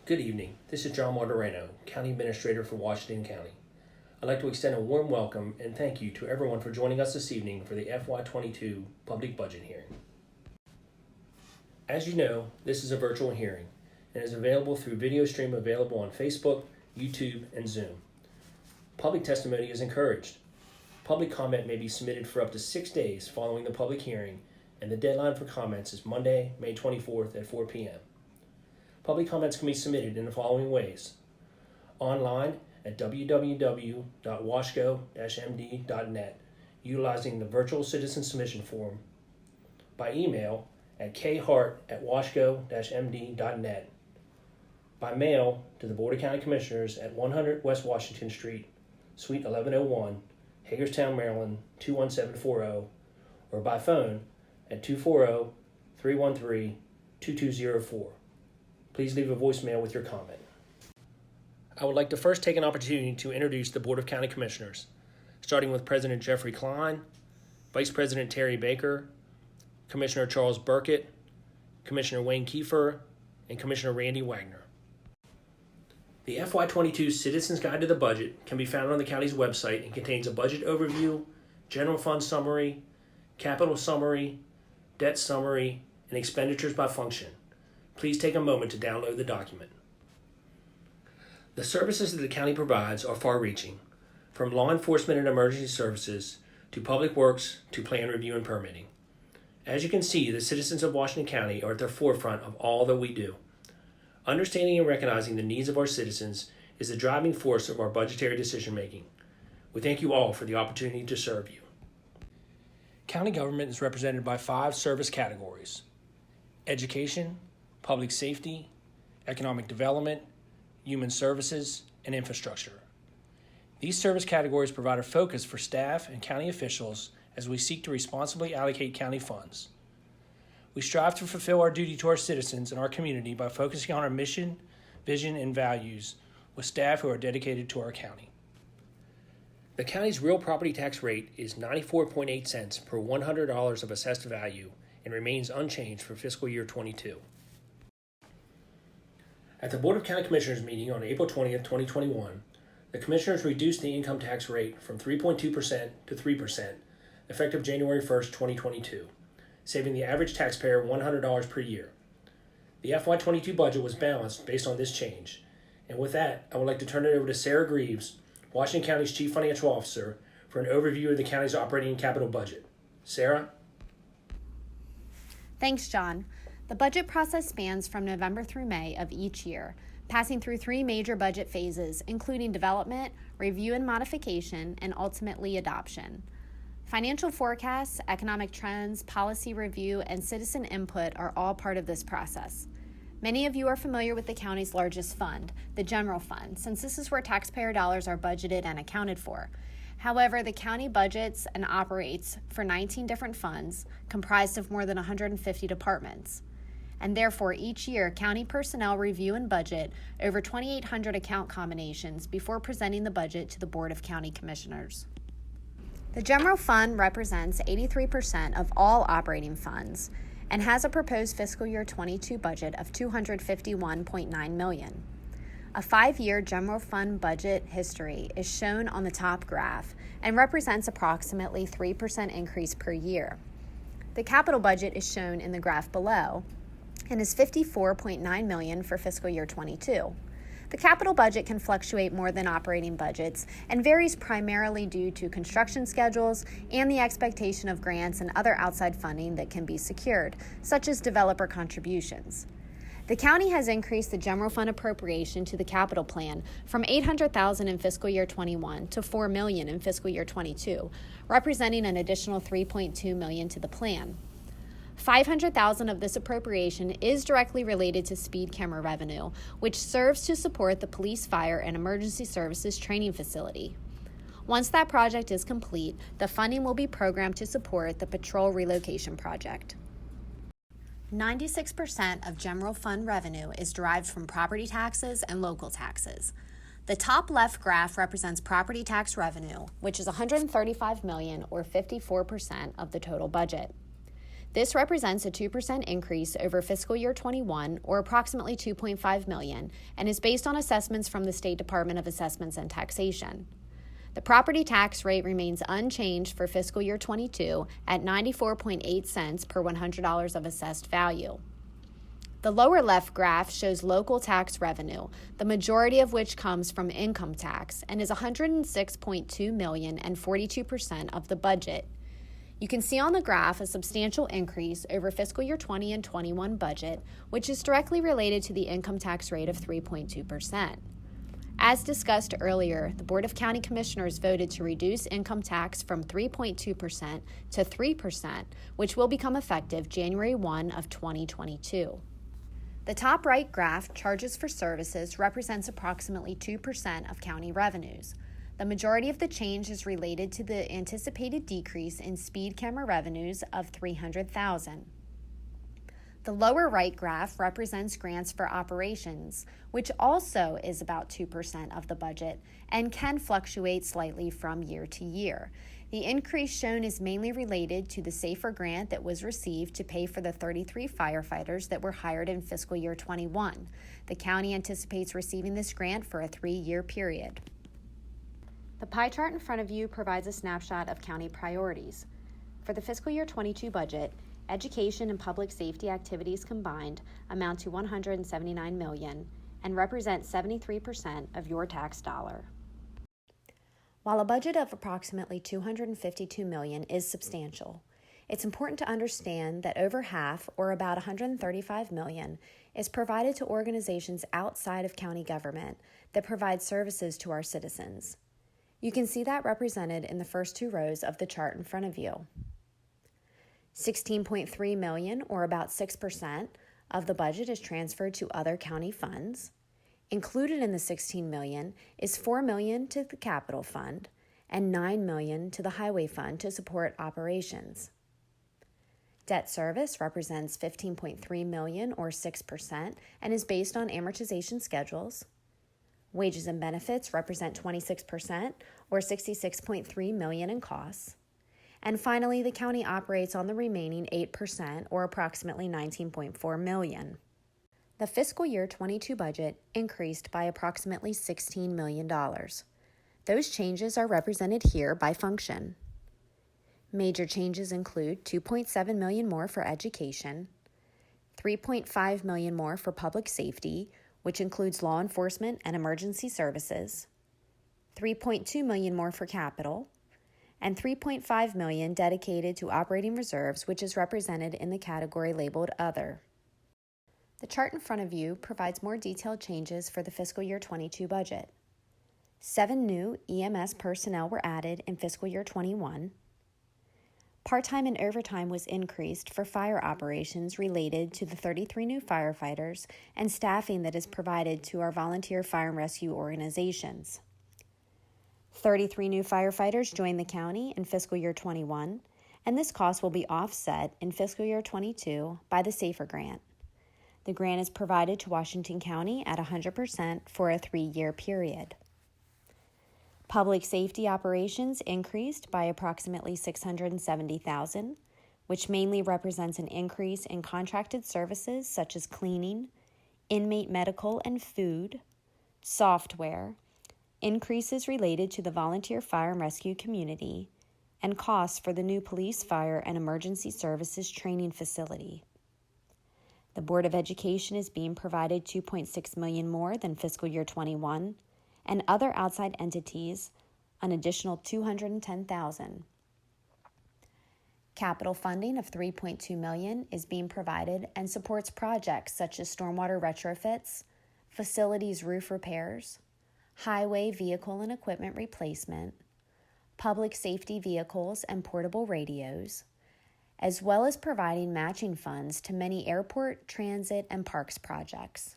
Good evening. This is John Martorano, County Administrator for Washington County. I'd like to extend a warm welcome and thank you to everyone for joining us this evening for the FY2022 Public Budget Hearing. As you know, this is a virtual hearing and is available through video stream available on Facebook, YouTube, and Zoom. Public testimony is encouraged. Public comment may be submitted for up to 6 days following the public hearing, and the deadline for comments is Monday, May 24th at 4 p.m. Public comments can be submitted in the following ways: online at www.washco-md.net utilizing the virtual citizen submission form, by email at khart@washco-md.net, by mail to the Board of County Commissioners at 100 West Washington Street, Suite 1101, Hagerstown, Maryland 21740, or by phone at 240-313-2204. Please leave a voicemail with your comment. I would like to first take an opportunity to introduce the Board of County Commissioners, starting with President Jeffrey Klein, Vice President Terry Baker, Commissioner Charles Burkett, Commissioner Wayne Kiefer, and Commissioner Randy Wagner. The FY22 Citizens Guide to the Budget can be found on the county's website and contains a budget overview, general fund summary, capital summary, debt summary, and expenditures by function. Please take a moment to download the document. The services that the county provides are far-reaching, from law enforcement and emergency services to public works to plan review and permitting. As you can see, the citizens of Washington County are at the forefront of all that we do. Understanding and recognizing the needs of our citizens is the driving force of our budgetary decision-making. We thank you all for the opportunity to serve you. County government is represented by 5 service categories: education, public safety, economic development, human services, and infrastructure. These service categories provide a focus for staff and county officials as we seek to responsibly allocate county funds. We strive to fulfill our duty to our citizens and our community by focusing on our mission, vision, and values with staff who are dedicated to our county. The county's real property tax rate is 94.8 cents per $100 of assessed value and remains unchanged for fiscal year 22. At the Board of County Commissioners meeting on April 20th, 2021, the Commissioners reduced the income tax rate from 3.2% to 3%, effective January 1st, 2022, saving the average taxpayer $100 per year. The FY22 budget was balanced based on this change. And with that, I would like to turn it over to Sarah Greaves, Washington County's Chief Financial Officer, for an overview of the county's operating and capital budget. Sarah? Thanks, John. The budget process spans from November through May of each year, passing through 3 major budget phases, including development, review and modification, and ultimately adoption. Financial forecasts, economic trends, policy review, and citizen input are all part of this process. Many of you are familiar with the county's largest fund, the general fund, since this is where taxpayer dollars are budgeted and accounted for. However, the county budgets and operates for 19 different funds comprised of more than 150 departments. And therefore, each year, county personnel review and budget over 2,800 account combinations before presenting the budget to the Board of County Commissioners. The general fund represents 83% of all operating funds and has a proposed fiscal year 22 budget of $251.9 million. A 5-year general fund budget history is shown on the top graph and represents approximately 3% increase per year. The capital budget is shown in the graph below and is $54.9 million for fiscal year 22. The capital budget can fluctuate more than operating budgets and varies primarily due to construction schedules and the expectation of grants and other outside funding that can be secured, such as developer contributions. The county has increased the general fund appropriation to the capital plan from $800,000 in fiscal year 21 to $4 million in fiscal year 22, representing an additional $3.2 million to the plan. $500,000 of this appropriation is directly related to speed camera revenue, which serves to support the police, fire, and emergency services training facility. Once that project is complete, the funding will be programmed to support the patrol relocation project. 96% of general fund revenue is derived from property taxes and local taxes. The top left graph represents property tax revenue, which is $135 million or 54% of the total budget. This represents a 2% increase over fiscal year 21, or approximately $2.5 million, and is based on assessments from the State Department of Assessments and Taxation. The property tax rate remains unchanged for fiscal year 22 at 94.8 cents per $100 of assessed value. The lower left graph shows local tax revenue, the majority of which comes from income tax and is $106.2 million and 42% of the budget. You can see on the graph a substantial increase over fiscal year 20 and 21 budget, which is directly related to the income tax rate of 3.2%. As discussed earlier, the Board of County Commissioners voted to reduce income tax from 3.2% to 3%, which will become effective January 1 of 2022. The top right graph, charges for services, represents approximately 2% of county revenues. The majority of the change is related to the anticipated decrease in speed camera revenues of $300,000. The lower right graph represents grants for operations, which also is about 2% of the budget and can fluctuate slightly from year to year. The increase shown is mainly related to the SAFER grant that was received to pay for the 33 firefighters that were hired in fiscal year 21. The county anticipates receiving this grant for a 3-year period. The pie chart in front of you provides a snapshot of county priorities. For the fiscal year 22 budget, education and public safety activities combined amount to $179 million and represent 73% of your tax dollar. While a budget of approximately $252 million is substantial, it's important to understand that over half, or about $135 million, is provided to organizations outside of county government that provide services to our citizens. You can see that represented in the first 2 rows of the chart in front of you. $16.3 million, or about 6%, of the budget is transferred to other county funds. Included in the $16 million is $4 million to the capital fund and $9 million to the highway fund to support operations. Debt service represents $15.3 million, or 6%, and is based on amortization schedules. Wages and benefits represent 26%, or $66.3 million in costs. And finally, the county operates on the remaining 8%, or approximately $19.4 million. The fiscal year 22 budget increased by approximately $16 million. Those changes are represented here by function. Major changes include $2.7 million more for education, $3.5 million more for public safety, which includes law enforcement and emergency services, $3.2 million more for capital, and $3.5 million dedicated to operating reserves, which is represented in the category labeled Other. The chart in front of you provides more detailed changes for the fiscal year 22 budget. 7 new EMS personnel were added in fiscal year 21. Part-time and overtime was increased for fire operations related to the 33 new firefighters and staffing that is provided to our volunteer fire and rescue organizations. 33 new firefighters joined the county in fiscal year 21, and this cost will be offset in fiscal year 22 by the SAFER grant. The grant is provided to Washington County at 100% for a 3-year period. Public safety operations increased by approximately $670,000, which mainly represents an increase in contracted services such as cleaning, inmate medical and food, software, increases related to the volunteer fire and rescue community, and costs for the new police, fire, and emergency services training facility. The Board of Education is being provided $2.6 million more than fiscal year 21, and other outside entities an additional $210,000. Capital funding of $3.2 million is being provided and supports projects such as stormwater retrofits, facilities roof repairs, highway vehicle and equipment replacement, public safety vehicles and portable radios, as well as providing matching funds to many airport, transit, and parks projects.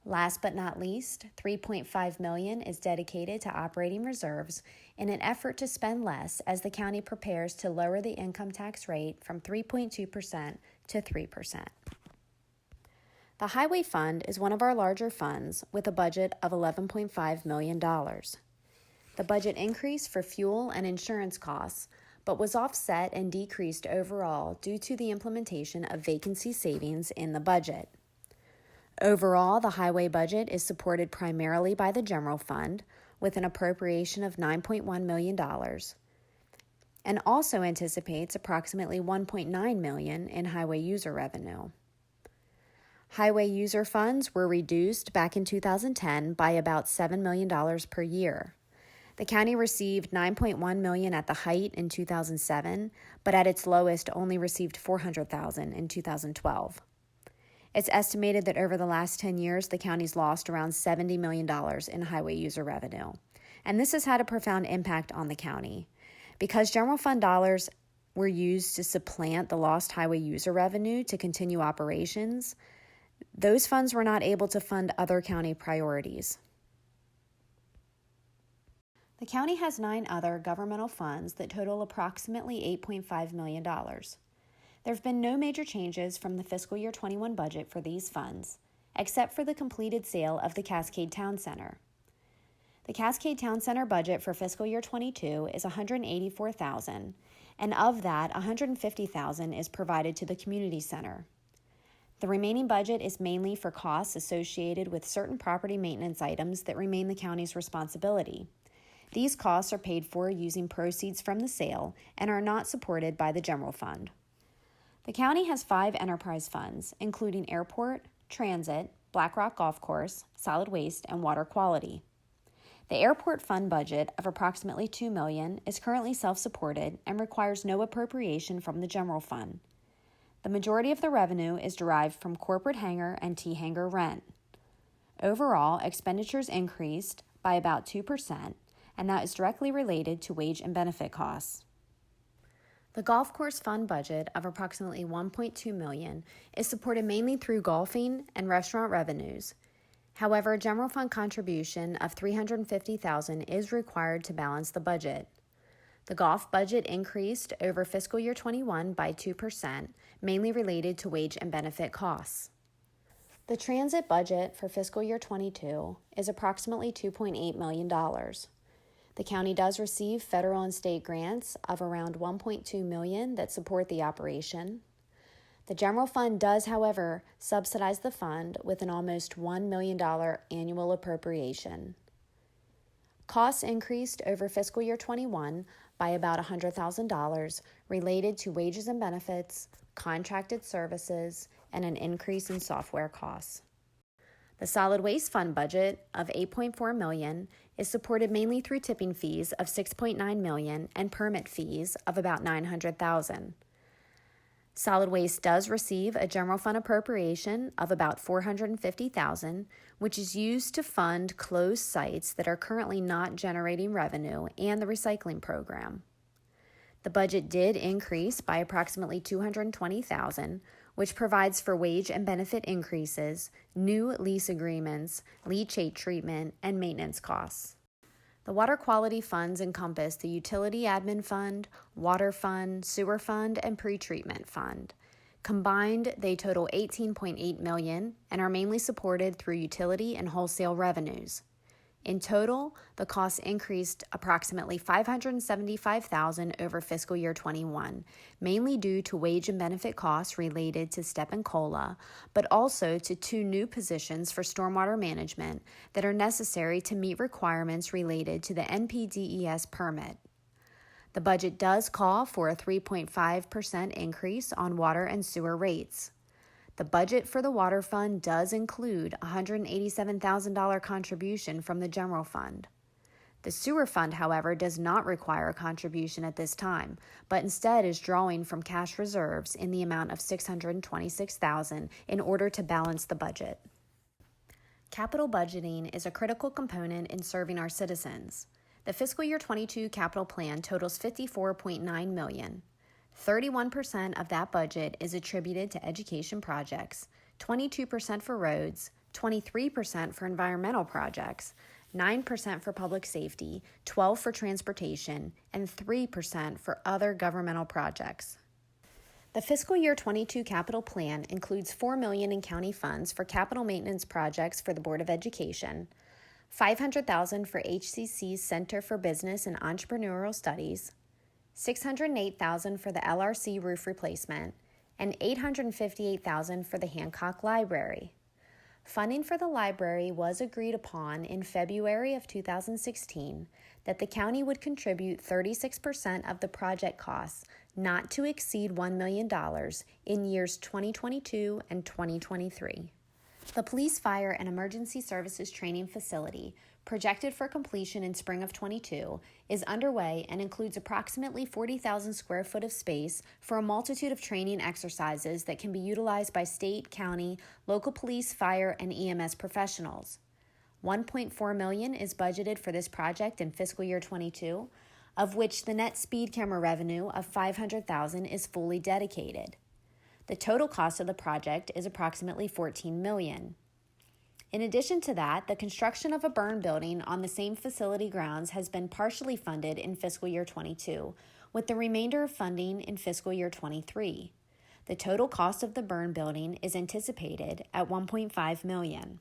Last but not least, $3.5 million is dedicated to operating reserves in an effort to spend less as the county prepares to lower the income tax rate from 3.2% to 3%. The Highway Fund is one of our larger funds with a budget of $11.5 million. The budget increase for fuel and insurance costs, but was offset and decreased overall due to the implementation of vacancy savings in the budget. Overall, the highway budget is supported primarily by the general fund, with an appropriation of $9.1 million, and also anticipates approximately $1.9 million in highway user revenue. Highway user funds were reduced back in 2010 by about $7 million per year. The county received $9.1 million at the height in 2007, but at its lowest only received $400,000 in 2012. It's estimated that over the last 10 years, the county's lost around $70 million in highway user revenue. And this has had a profound impact on the county. Because general fund dollars were used to supplant the lost highway user revenue to continue operations, those funds were not able to fund other county priorities. The county has 9 other governmental funds that total approximately $8.5 million. There have been no major changes from the fiscal year 21 budget for these funds, except for the completed sale of the Cascade Town Center. The Cascade Town Center budget for fiscal year 22 is $184,000, and of that, $150,000 is provided to the community center. The remaining budget is mainly for costs associated with certain property maintenance items that remain the county's responsibility. These costs are paid for using proceeds from the sale and are not supported by the general fund. The county has 5 enterprise funds, including airport, transit, Black Rock Golf Course, solid waste, and water quality. The airport fund budget of approximately $2 million is currently self-supported and requires no appropriation from the general fund. The majority of the revenue is derived from corporate hangar and T-hangar rent. Overall, expenditures increased by about 2%, and that is directly related to wage and benefit costs. The golf course fund budget of approximately $1.2 million is supported mainly through golfing and restaurant revenues. However, a general fund contribution of $350,000 is required to balance the budget. The golf budget increased over fiscal year 21 by 2%, mainly related to wage and benefit costs. The transit budget for fiscal year 22 is approximately $2.8 million. The county does receive federal and state grants of around $1.2 million that support the operation. The general fund does, however, subsidize the fund with an almost $1 million annual appropriation. Costs increased over fiscal year 21 by about $100,000 related to wages and benefits, contracted services, and an increase in software costs. The solid waste fund budget of $8.4 million is supported mainly through tipping fees of $6.9 million and permit fees of about $900,000. Solid waste does receive a general fund appropriation of about $450,000, which is used to fund closed sites that are currently not generating revenue and the recycling program. The budget did increase by approximately $220,000, which provides for wage and benefit increases, new lease agreements, leachate treatment, and maintenance costs. The water quality funds encompass the Utility Admin Fund, Water Fund, Sewer Fund, and Pretreatment Fund. Combined, they total $18.8 million and are mainly supported through utility and wholesale revenues. In total, the costs increased approximately $575,000 over fiscal year 21, mainly due to wage and benefit costs related to STEP and COLA, but also to 2 new positions for stormwater management that are necessary to meet requirements related to the NPDES permit. The budget does call for a 3.5% increase on water and sewer rates. The budget for the water fund does include a $187,000 contribution from the general fund. The sewer fund, however, does not require a contribution at this time, but instead is drawing from cash reserves in the amount of $626,000 in order to balance the budget. Capital budgeting is a critical component in serving our citizens. The fiscal year 22 capital plan totals $54.9 million. 31% of that budget is attributed to education projects, 22% for roads, 23% for environmental projects, 9% for public safety, 12% for transportation, and 3% for other governmental projects. The fiscal year 22 capital plan includes $4 million in county funds for capital maintenance projects for the Board of Education, $500,000 for HCC's Center for Business and Entrepreneurial Studies, $608,000 for the LRC roof replacement, and $858,000 for the Hancock Library. Funding for the library was agreed upon in February of 2016 that the county would contribute 36% of the project costs, not to exceed $1 million, in years 2022 and 2023. The Police, Fire, and Emergency Services Training Facility, projected for completion in spring of 22, is underway and includes approximately 40,000 square foot of space for a multitude of training exercises that can be utilized by state, county, local police, fire, and EMS professionals. $1.4 million is budgeted for this project in fiscal year 22, of which the net speed camera revenue of $500,000 is fully dedicated. The total cost of the project is approximately $14 million. In addition to that, the construction of a burn building on the same facility grounds has been partially funded in fiscal year 22, with the remainder of funding in fiscal year 23. The total cost of the burn building is anticipated at $1.5 million.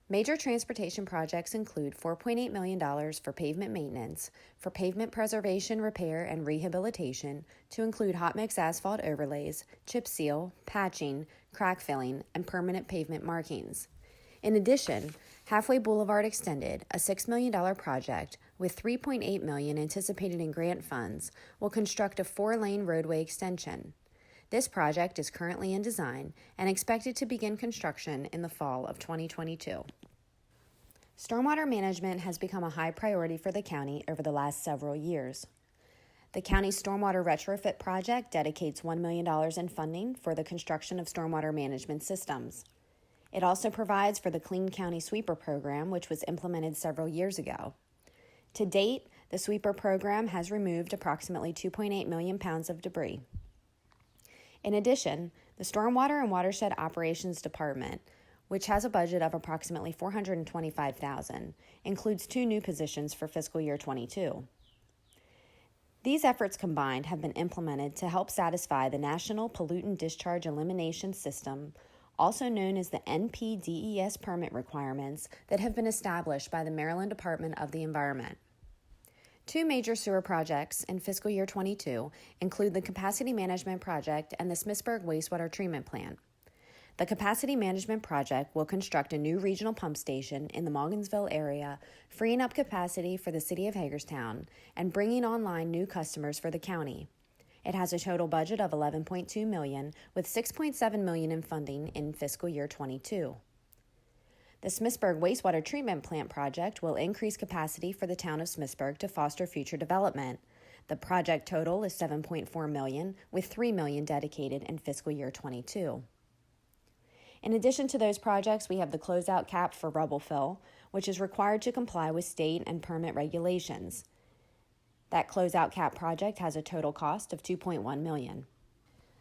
Major transportation projects include $4.8 million for pavement maintenance, for pavement preservation, repair, and rehabilitation, to include hot mix asphalt overlays, chip seal, patching, crack filling, and permanent pavement markings. In addition, Halfway Boulevard Extended, a $6 million project with $3.8 million anticipated in grant funds, will construct a 4-lane roadway extension. This project is currently in design and expected to begin construction in the fall of 2022. Stormwater management has become a high priority for the county over the last several years. The county's stormwater retrofit project dedicates $1 million in funding for the construction of stormwater management systems. It also provides for the Clean County Sweeper program, which was implemented several years ago. To date, the Sweeper program has removed approximately 2.8 million pounds of debris. In addition, the Stormwater and Watershed Operations Department, which has a budget of approximately $425,000, includes 2 new positions for fiscal year 22. These efforts combined have been implemented to help satisfy the National Pollutant Discharge Elimination System, also known as the NPDES permit requirements that have been established by the Maryland Department of the Environment. 2 major sewer projects in fiscal year 22 include the Capacity Management Project and the Smithsburg Wastewater Treatment Plant. The Capacity Management Project will construct a new regional pump station in the Morgansville area, freeing up capacity for the city of Hagerstown and bringing online new customers for the county. It has a total budget of $11.2 million, with $6.7 million in funding in fiscal year 22. The Smithsburg Wastewater Treatment Plant project will increase capacity for the town of Smithsburg to foster future development. The project total is $7.4 million, with $3 million dedicated in fiscal year 22. In addition to those projects, we have the closeout cap for rubble fill, which is required to comply with state and permit regulations. That closeout cap project has a total cost of $2.1 million.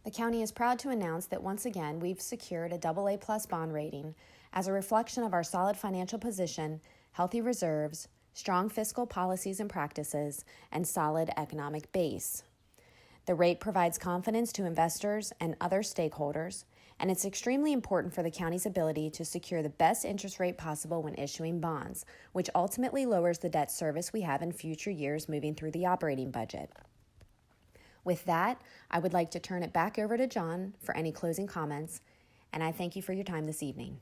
The county is proud to announce that once again we've secured a AA+ bond rating as a reflection of our solid financial position, healthy reserves, strong fiscal policies and practices, and solid economic base. The rate provides confidence to investors and other stakeholders, and it's extremely important for the county's ability to secure the best interest rate possible when issuing bonds, which ultimately lowers the debt service we have in future years moving through the operating budget. With that, I would like to turn it back over to John for any closing comments, and I thank you for your time this evening.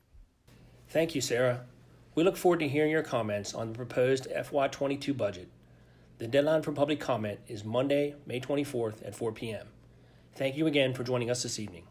Thank you, Sarah. We look forward to hearing your comments on the proposed FY2022 budget. The deadline for public comment is Monday, May 24th at 4 p.m. Thank you again for joining us this evening.